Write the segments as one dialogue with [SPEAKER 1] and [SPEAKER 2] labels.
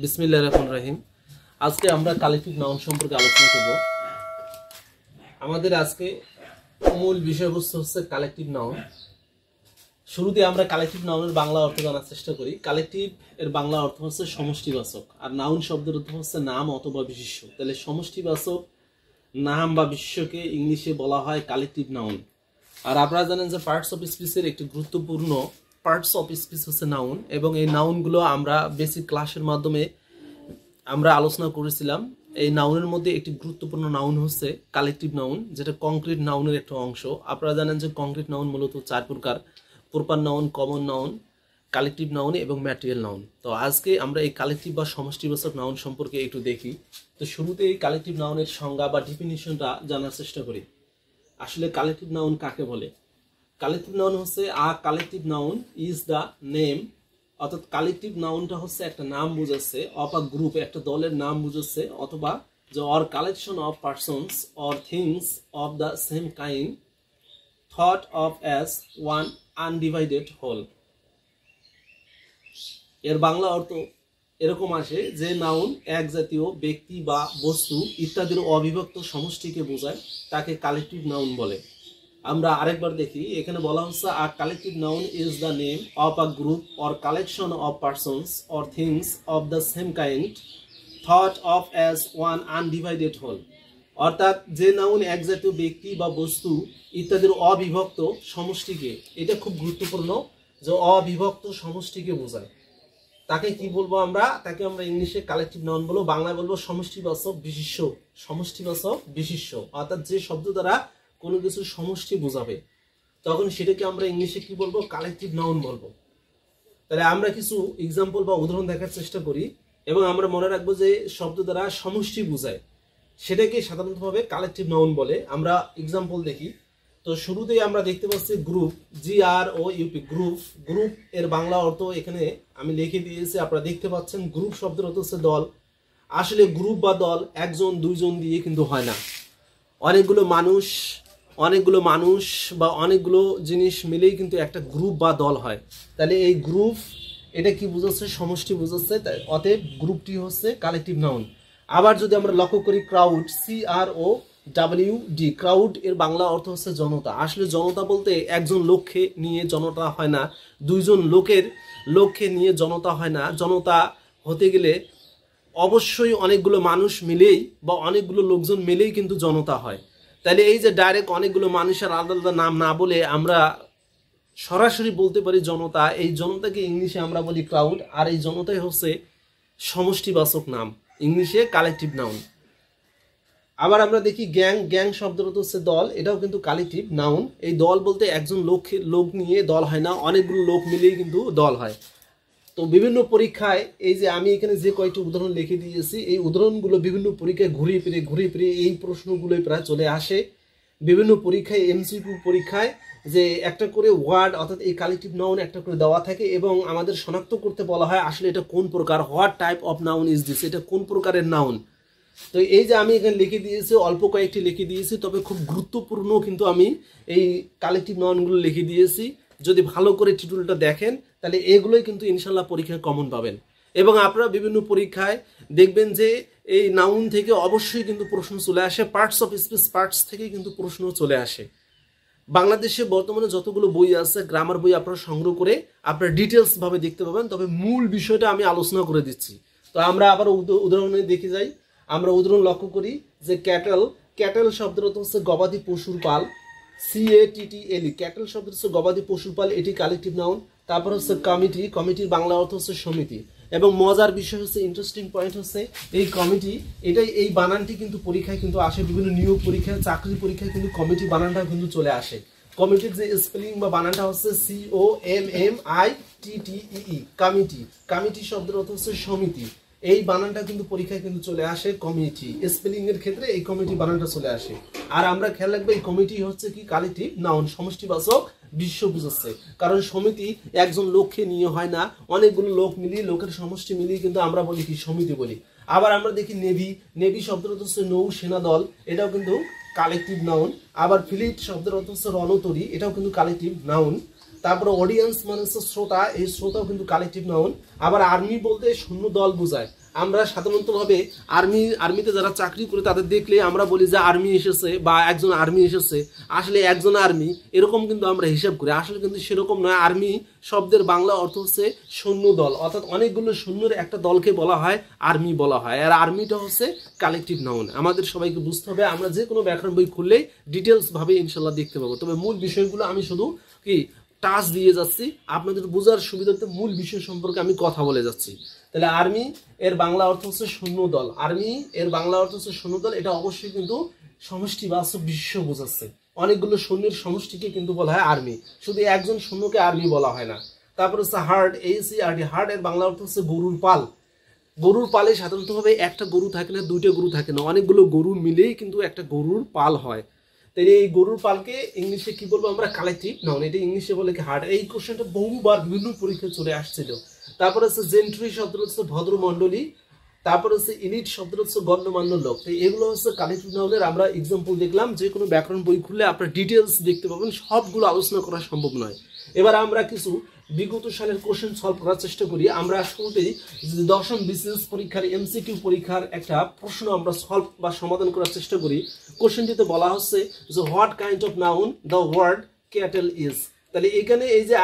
[SPEAKER 1] বিসমিল্লাহির রহমানির রহিম। আজকে আমরা কালেক্টিভ নাউন সম্পর্কে আলোচনা করব। আমাদের আজকে মূল বিষয়বস্তু হচ্ছে কালেক্টিভ নাউন। শুরুতে আমরা কালেক্টিভ নাউনের বাংলা অর্থ জানার চেষ্টা করি। কালেক্টিভ এর বাংলা অর্থ হচ্ছে সমষ্টিবাচক, আর নাউন শব্দের অর্থ হচ্ছে নাম অথবা বিশেষ্য। তাহলে সমষ্টিবাচক নাম বা বিশেষ্যকে ইংলিশে বলা হয় কালেক্টিভ নাউন। আর আপনারা জানেন যে পার্টস অফ স্পিচের একটি গুরুত্বপূর্ণ পার্টস অফ স্পিচ হচ্ছে নাউন, এবং এই নাউনগুলো আমরা বেসিক ক্লাসের মাধ্যমে আমরা আলোচনা করেছিলাম। এই নাউনের মধ্যে একটি গুরুত্বপূর্ণ নাউন হচ্ছে কালেক্টিভ নাউন, যেটা কংক্রিট নাউনের একটা অংশ। আপনারা জানেন যে কংক্রিট নাউন মূলত 4 প্রকার: proper noun, common noun, collective noun এবং ম্যাটেরিয়াল নাউন। তো আজকে আমরা এই কালেক্টিভ বা সমষ্টিবাচক নাউন সম্পর্কে একটু দেখি। তো শুরুতে এই কালেক্টিভ নাউনের সংজ্ঞা বা ডেফিনিশনটা জানার চেষ্টা করি। আসলে কালেক্টিভ নাউন কাকে বলে? কালেক্টিভ নাউন হচ্ছে collective noun is the name, অর্থাৎ কালেক্টিভ নাউনটা হচ্ছে একটা নাম বোঝাচ্ছে, অফ আ গ্রুপ, একটা দলের নাম বোঝাচ্ছে, অথবা যে or collection of persons or things of the same kind thought of as one undivided whole. এর বাংলা অর্থ এরকম আসে যে নাউন এক জাতীয় ব্যক্তি বা বস্তু ইত্যাদির অবিভক্ত সমষ্টিকে বোঝায়, তাকে কালেক্টিভ নাউন বলে। আমরা আরেকবার দেখি, এখানে বলা হচ্ছে a collective noun is the name of a group or collection of persons or things of the same kind thought of as one undivided whole. অর্থাৎ যে নাউন এক জাতীয় ব্যক্তি বা বস্তু ইত্যাদির অবিভক্ত সমষ্টিকে, এটা খুব গুরুত্বপূর্ণ, যে অবিভক্ত সমষ্টিকে বোঝায়, তাকে কি বলবো আমরা? তাকে আমরা ইংলিশে কালেক্টিভ নাউন বলবো, বাংলায় বলবো সমষ্টিবাচক বিশেষ্য। সমষ্টিবাচক বিশেষ্য অর্থাৎ যে শব্দ দ্বারা কোনো কিছু সমষ্টি বোঝাবে, তখন সেটাকে আমরা ইংলিশে কি বলবো? কালেক্টিভ নাউন বলবো। তাহলে আমরা কিছু এক্সাম্পল বা উদাহরণ দেখার চেষ্টা করি, এবং আমরা মনে রাখবো যে শব্দ দ্বারা সমষ্টি বোঝায় সেটাকে সাধারণতভাবে কালেক্টিভ নাউন বলে। আমরা এক্সাম্পল দেখি। তো শুরুতেই আমরা দেখতে পাচ্ছি গ্রুপ, GROUP, গ্রুপ। গ্রুপ এর বাংলা অর্থ এখানে আমি লিখে দিয়েছি, আপনারা দেখতে পাচ্ছেন। গ্রুপ শব্দের অর্থ হচ্ছে দল। আসলে গ্রুপ বা দল একজন দুইজন দিয়ে কিন্তু হয় না, অনেকগুলো মানুষ বা অনেকগুলো জিনিস মিলেই কিন্তু একটা গ্রুপ বা দল হয়। তাহলে এই গ্রুপ, এটা কি বোঝাচ্ছে? সমষ্টি বোঝাচ্ছে। অতএব গ্রুপটি হচ্ছে কালেক্টিভ নাউন। আবার যদি আমরা লক্ষ্য করি ক্রাউড, CROWD, ক্রাউড এর বাংলা অর্থ হচ্ছে জনতা। আসলে জনতা বলতে একজন লোককে নিয়ে জনতা হয় না, দুইজন লোককে নিয়ে জনতা হয় না। জনতা হতে গেলে অবশ্যই অনেকগুলো মানুষ মিলেই বা অনেকগুলো লোকজন মিলেই কিন্তু জনতা হয়। তাহলে এই যে ডাইরেক্ট অনেকগুলো মানুষের আলাদা আলাদা নাম না বলে আমরা সরাসরি বলতে পারি জনতা। এই জনতাকে ইংলিশে আমরা বলি ক্রাউড, আর এই জনতাই হচ্ছে সমষ্টিবাচক নাম, ইংলিশে কালেক্টিভ নাউন। আবার আমরা দেখি গ্যাং শব্দের অর্থ হচ্ছে দল, এটাও কিন্তু কালেক্টিভ নাউন। এই দল বলতে একজন লোক নিয়ে দল হয় না, অনেকগুলো লোক মিলেই কিন্তু দল হয়। তো বিভিন্ন পরীক্ষায়, এই যে আমি এখানে যে কয়েকটি উদাহরণ লিখে দিয়েছি, এই উদাহরণগুলো বিভিন্ন পরীক্ষায় ঘুরিয়ে ফিরে এই প্রশ্নগুলোই প্রায় চলে আসে। বিভিন্ন পরীক্ষায়, MCQ পরীক্ষায়, যে একটা করে ওয়ার্ড, অর্থাৎ এই কালেক্টিভ নাউন একটা করে দেওয়া থাকে, এবং আমাদের শনাক্ত করতে বলা হয় আসলে এটা কোন প্রকার, what type of noun is this, এটা কোন প্রকারের নাউন। তো এই যে আমি এখানে লিখে দিয়েছি, অল্প কয়েকটি লিখে দিয়েছি, তবে খুব গুরুত্বপূর্ণ কিন্তু আমি এই কালেক্টিভ নাউনগুলো লিখে দিয়েছি। যদি ভালো করে টিটুলটা দেখেন, তাহলে এগুলোই কিন্তু ইনশাল্লাহ পরীক্ষায় কমন পাবেন। এবং আপনারা বিভিন্ন পরীক্ষায় দেখবেন যে এই নাউন থেকে অবশ্যই কিন্তু প্রশ্ন চলে আসে, পার্টস অফ স্পিচ পার্টস থেকে কিন্তু প্রশ্ন চলে আসে। বাংলাদেশে বর্তমানে যতগুলো বই আছে, গ্রামার বই আপনারা সংগ্রহ করে আপনারা ডিটেলস ভাবে দেখতে পাবেন, তবে মূল বিষয়টা আমি আলোচনা করে দিচ্ছি। তো আমরা আবার উদাহরণে দেখে যাই। আমরা উদাহরণ লক্ষ্য করি যে ক্যাটেল শব্দের অর্থ হচ্ছে গবাদি পশুর পাল, CATTLE, ক্যাটেল শব্দ হচ্ছে গবাদি পশুর পাল, এটি কালেক্টিভ নাউন। তারপর হচ্ছে কমিটির বাংলা অর্থ হচ্ছে সমিতি। এবং মজার বিষয় হচ্ছে, ইন্টারেস্টিং পয়েন্ট হচ্ছে, এই কমিটি, এই বানানটি কিন্তু পরীক্ষায় কিন্তু আসে, বিভিন্ন নিয়োগ পরীক্ষায়, চাকরি পরীক্ষায় কিন্তু কমিটি বানানটা কিন্তু চলে আসে। কমিটির যে স্পেলিং বা বানানটা হচ্ছে COMMITTEE, কমিটি শব্দের অর্থ হচ্ছে সমিতি। এই বানানটা কিন্তু পরীক্ষায় কিন্তু চলে আসে, কমিটি স্পেলিং এর ক্ষেত্রে এই কমিটি বানানটা চলে আসে। আর আমরা খেয়াল রাখবো, এই কমিটি হচ্ছে কি কালেক্টিভ নাউন, সমষ্টিবাচক বিশ্ব বুঝাচ্ছে। কারণ সমিতি একজন লোককে নিয়ে হয় না, অনেকগুলো লোক মিলিয়ে, লোকের সমষ্টি মিলিয়ে কিন্তু আমরা বলি কি সমিতি বলি। আবার আমরা দেখি নেভি শব্দের অর্থ হচ্ছে নৌ সেনা দল, এটাও কিন্তু কালেক্টিভ নাউন। আবার ফ্লিট শব্দের অর্থ হচ্ছে রণতরী, এটাও কিন্তু কালেক্টিভ নাউন। তারপরে অডিয়েন্স মানে হচ্ছে শ্রোতা, এই শ্রোতাও কিন্তু কালেক্টিভ নাউন। আবার আর্মি বলতে সৈন্য দল বোঝায়, আমরা সাধারণতভাবে আর্মিতে যারা চাকরি করে তাদের দেখলে আমরা বলি যে আর্মি এসেছে বা একজন আর্মি এসেছে, আসলে একজন আর্মি এরকম কিন্তু আমরা হিসাব করি, আসলে কিন্তু সেরকম নয়। আর্মি শব্দের বাংলা অর্থ হচ্ছে সৈন্য দল, অর্থাৎ অনেকগুলো সৈন্যের একটা দলকে বলা হয় আর্মি বলা হয়। আর আর্মিটা হচ্ছে কালেকটিভ নাউন। আমাদের সবাইকে বুঝতে হবে, আমরা যে কোনো ব্যাকরণ বই খুললেই ডিটেলস ভাবে ইনশাল্লাহ দেখতে পাবো। তবে মূল বিষয়গুলো আমি শুধু কি টাচ দিয়ে যাচ্ছি, আপনাদের বোঝার সুবিধার্থে মূল বিষয় সম্পর্কে আমি কথা বলে যাচ্ছি। তাহলে আর্মি এর বাংলা অর্থ হচ্ছে সৈন্য দল, আর্মি এর বাংলা অর্থ হচ্ছে সৈন্য দল। এটা অবশ্যই কিন্তু সমষ্টিবাচক বিশ্ব বোঝাচ্ছে, অনেকগুলো সৈন্যের সমষ্টিকে কিন্তু বলা হয় আর্মি, শুধু একজন সৈন্যকে আর্মি বলা হয় না। তারপর হচ্ছে হার্ড, HERD, হার্ড এর বাংলা অর্থ হচ্ছে গরুর পাল। গরুর পালে সাধারণতভাবে একটা গরু থাকে না, দুইটা গরু থাকে না, অনেকগুলো গরু মিলেই কিন্তু একটা গরুর পাল হয়। তাই এই গরুর পালকে ইংলিশে কি বলবো আমরা? Collective noun. এটা ইংলিশে বলে কি হার্ড। এই কোশ্চেনটা বহুবার বিভিন্ন পরীক্ষায় চলে আসছিল। তারপর হচ্ছে জেন্ট্রি শব্দ হচ্ছে ভদ্রমণ্ডলী, তারপর হচ্ছে ইলিট শব্দ হচ্ছে গণ্যমান্য লোক। তো এগুলো হচ্ছে কালেকটিভ নাউনের আমরা এক্সাম্পল দেখলাম। যে কোনো ব্যাকরণ বই খুললে আপনারা ডিটেলস দেখতে পাবেন, সবগুলো আলোচনা করা সম্ভব নয়। এবার আমরা কিছু বিগত সালের কোশ্চেন সলভ করার চেষ্টা করি। আমরা শুরুতেই দশম বিসিএস পরীক্ষার এমসিকিউ পরীক্ষার একটা প্রশ্ন আমরা সলভ বা সমাধান করার চেষ্টা করি। কোশ্চেনটিতে বলা হচ্ছে যে what kind of noun the word cattle is. তাহলে এখানে এই যে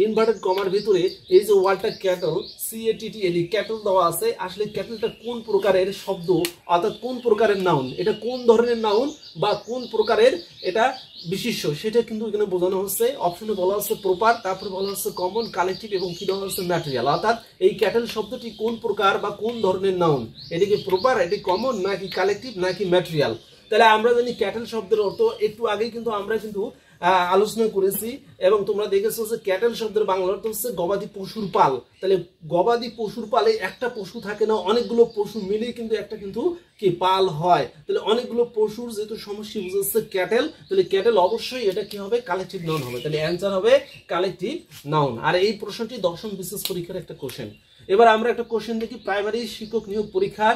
[SPEAKER 1] ইনভার্টেড কমার ভিতরে এই যে ওয়ার্ডটা ক্যাটল, CATTL, ক্যাটল দেওয়া আছে। আসলে ক্যাটলটা কোন প্রকারের শব্দ, অর্থাৎ কোন প্রকারের নাউন, এটা কোন ধরনের নাউন বা কোন প্রকারের এটা বিশিষ্ট, সেটা কিন্তু এখানে বোঝানো হচ্ছে। অপশনে বলা হচ্ছে প্রপার, তারপরে বলা হচ্ছে কমন, কালেকটিভ এবং কি বলা হচ্ছে ম্যাটেরিয়াল। অর্থাৎ এই ক্যাটল শব্দটি কোন প্রকার বা কোন ধরনের নাউন, এটি কি প্রপার, এটি কমন, নাকি কালেকটিভ, নাকি ম্যাটেরিয়াল। তাহলে আমরা জানি ক্যাটল শব্দের অর্থ একটু আগেই কিন্তু আমরা আলোচনা করেছি এবং তোমরা দেখেছো যে ক্যাটেল শব্দের বাংলা অর্থ হচ্ছে গবাদি পশুর পাল। তাহলে গবাদি পশুর পালে একটা পশু থাকে না, অনেকগুলো পশু মিলেই কিন্তু একটা কিন্তু কি পাল হয়। তাহলে অনেকগুলো পশুর যেহেতু সমষ্টি বুঝাচ্ছে ক্যাটেল, তাহলে ক্যাটেল অবশ্যই এটা কি হবে? কালেকটিভ নাউন হবে। তাহলে অ্যান্সার হবে কালেকটিভ নাউন। আর এই প্রশ্নটি দশম বিসিএস পরীক্ষার একটা কোশ্চেন। এবার আমরা একটা কোশ্চেন দেখি প্রাইমারি শিক্ষক নিয়োগ পরীক্ষার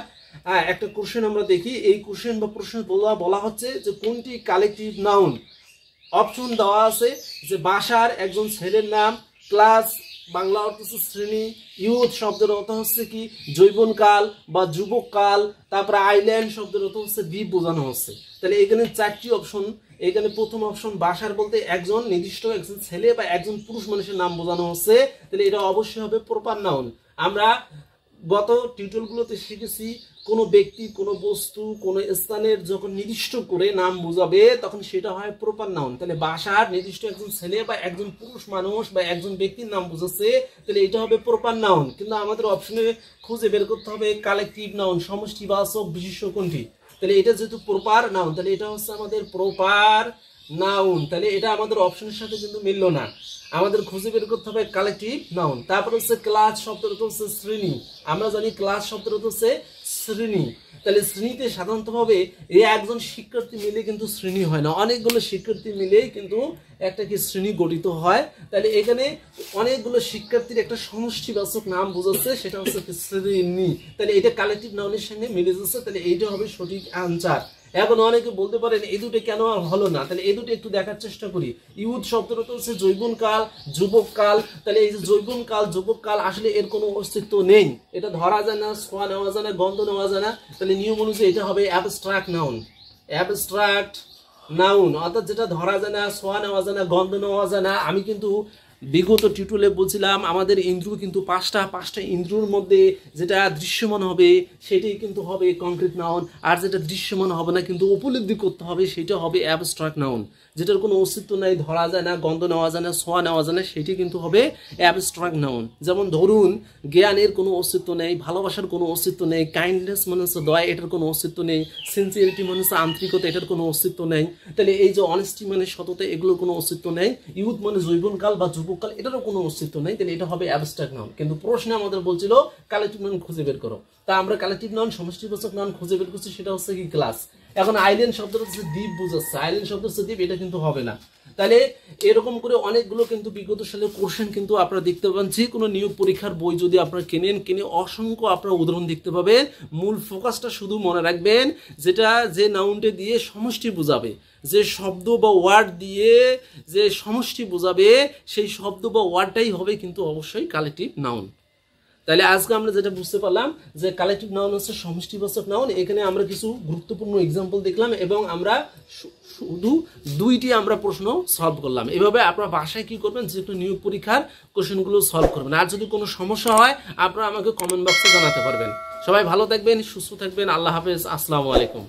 [SPEAKER 1] একটা কোশ্চেন আমরা দেখি। এই কোশ্চেন বা প্রশ্ন বলা হচ্ছে যে কোনটি কালেকটিভ নাউন। অপশন দেওয়া আছে যে বাসার একজন ছেলের নাম, ক্লাস বাংলা অর্থ হচ্ছে শ্রেণী, ইউথ শব্দের অর্থ হচ্ছে কি যৌবনকাল বা যুবককাল, তারপরে আইল্যান্ড শব্দের অর্থ হচ্ছে দ্বীপ বোঝানো হচ্ছে। তাহলে এখানে চারটি অপশন। এখানে প্রথম অপশন বাসার বলতে একজন নির্দিষ্ট একজন ছেলে বা একজন পুরুষ মানুষের নাম বোঝানো হচ্ছে, তাহলে এটা অবশ্যই হবে প্রপার নাউন। আমরা গত টিউটোরিয়ালগুলোতে শিখেছি কোনো ব্যক্তি, কোনো বস্তু, কোনো স্থানের যখন নির্দিষ্ট করে নাম বোঝাবে তখন সেটা হয় প্রপার নাউন। তাহলে বাসার নির্দিষ্ট একজন ছেলে বা একজন পুরুষ মানুষ বা একজন ব্যক্তির নাম বোঝাচ্ছে, তাহলে এটা হবে প্রপার নাউন। কিন্তু আমাদের অপশনে খুঁজে বের করতে হবে কালেকটিভ নাউন, সমষ্টিবাচক বিশেষ্য কোনটি। তাহলে এটা যেহেতু প্রপার নাউন, তাহলে এটা হচ্ছে আমাদের প্রপার নাউন। তাহলে এটা আমাদের অপশনের সাথে কিন্তু মিলল না, আমাদের খুঁজে বের করতে হবে কালেকটিভ নাউন। তারপর হচ্ছে ক্লাস শব্দের অর্থ হচ্ছে শ্রেণী। আমরা জানি ক্লাস শব্দের অর্থ হচ্ছে শ্রেণী। তাহলে শ্রেণীতে সাধারণতভাবে এই একজন শিক্ষার্থী মিলে কিন্তু শ্রেণী হয় না, অনেকগুলো শিক্ষার্থী মিলেই কিন্তু একটা কি শ্রেণী গঠিত হয়। তাহলে এখানে অনেকগুলো শিক্ষার্থীর একটা সমষ্টিবাচক নাম বোঝাচ্ছে, সেটা হচ্ছে শ্রেণী। তাহলে এটা কালেকটিভ নাউনের সঙ্গে মিলে যাচ্ছে, তাহলে এইটা হবে সঠিক আনসার। এখন অনেকে বলতে পারেন এই দুটো কেন হলো না, তাহলে এই দুটো একটু দেখার চেষ্টা করি। ইউথ শব্দটা তো হচ্ছে যৌবনকাল, যুবককাল। তাহলে এই যে যৌবনকাল, যুবককাল আসলে এর কোনো অস্তিত্ব নেই, এটা ধরা যায় না, ছোঁয়া নেওয়া যায় না, গন্ধ নেওয়া যায় না। তাহলে নিয়ম অনুযায়ী এটা হবে অ্যাবস্ট্রাক্ট নাউন। অ্যাবস্ট্রাক্ট নাউন অর্থাৎ যেটা ধরা যায় না, ছোঁয়া নেওয়া যায় না, গন্ধ নেওয়া যায় না। আমি কিন্তু বিগত টিউটোরিয়ালে বলছিলাম আমাদের ইন্দ্রিয় কিন্তু পাঁচটা ইন্দ্রিয়র মধ্যে যেটা দৃশ্যমান হবে সেটাই কিন্তু হবে কংক্রিট নাউন, আর যেটা দৃশ্যমান হবে না কিন্তু উপলব্ধি করতে হবে সেটা হবে অ্যাবস্ট্রাক্ট নাউন। যেটার কোনো অস্তিত্ব নাই, ধরা যায় না, গন্ধ নেওয়া যায় না, ছোঁয়া নেওয়া যায় না, সেটি কিন্তু হবে অ্যাবস্ট্রাক্ট নাউন। যেমন ধরুন জ্ঞানের কোনো অস্তিত্ব নেই, ভালোবাসার কোনো অস্তিত্ব নেই, কাইন্ডনেস মানে হচ্ছে দয়া, এটার কোনো অস্তিত্ব নেই, সিনসিয়ারিটি মানে হচ্ছে আন্তরিকতা, এটার কোনো অস্তিত্ব নেই। তাহলে এই যে অনেস্টি মানে সততা, এগুলোর কোনো অস্তিত্ব নেই। ইউথ মানে যৌবনকাল বা যুবককাল, এটারও কোনো অস্তিত্ব নেই। তাহলে এটা হবে অ্যাবস্ট্রাক্ট নাউন। কিন্তু প্রশ্নে আমাদের বলছিল কালেকটিভ নাউন খুঁজে বের করো, তা আমরা কালেকটিভ নাউন সমষ্টিবাচক নাউন খুঁজে বের করছি, সেটা হচ্ছে কি ক্লাস। এখন আইল্যান্ড শব্দটা হচ্ছে দ্বীপ বোঝাচ্ছে, আইল্যান্ড শব্দ হচ্ছে দ্বীপ, এটা কিন্তু হবে না। তাহলে এরকম করে অনেকগুলো কিন্তু বিগত সালের কোশ্চেন কিন্তু আপনারা দেখতে পাবেন। যে কোনো নিয়োগ পরীক্ষার বই যদি আপনারা কিনে অসংখ্য আপনারা উদাহরণ দেখতে পাবেন। মূল ফোকাসটা শুধু মনে রাখবেন, যেটা যে নাউনটা দিয়ে সমষ্টি বোঝাবে, যে শব্দ বা ওয়ার্ড দিয়ে যে সমষ্টি বোঝাবে সেই শব্দ বা ওয়ার্ডটাই হবে কিন্তু অবশ্যই কালেকটিভ নাউন। তাহলে আজকে আমরা যেটা বুঝতে পারলাম যে কালেক্টিভ নাউন হচ্ছে সমষ্টিবাচক নাউন। এখানে আমরা কিছু গুরুত্বপূর্ণ এক্সাম্পল দেখলাম এবং আমরা শুধু 2টি আমরা প্রশ্ন সলভ করলাম। এভাবে আপনারা বাসায় কি করবেন, যে কোনো নিয়োগ পরীক্ষার কোশ্চেনগুলো সলভ করবেন। আর যদি কোনো সমস্যা হয় আপনারা আমাকে কমেন্ট বক্সে জানাতে পারবেন। সবাই ভালো থাকবেন, সুস্থ থাকবেন। আল্লাহ হাফেজ, আসসালামু আলাইকুম।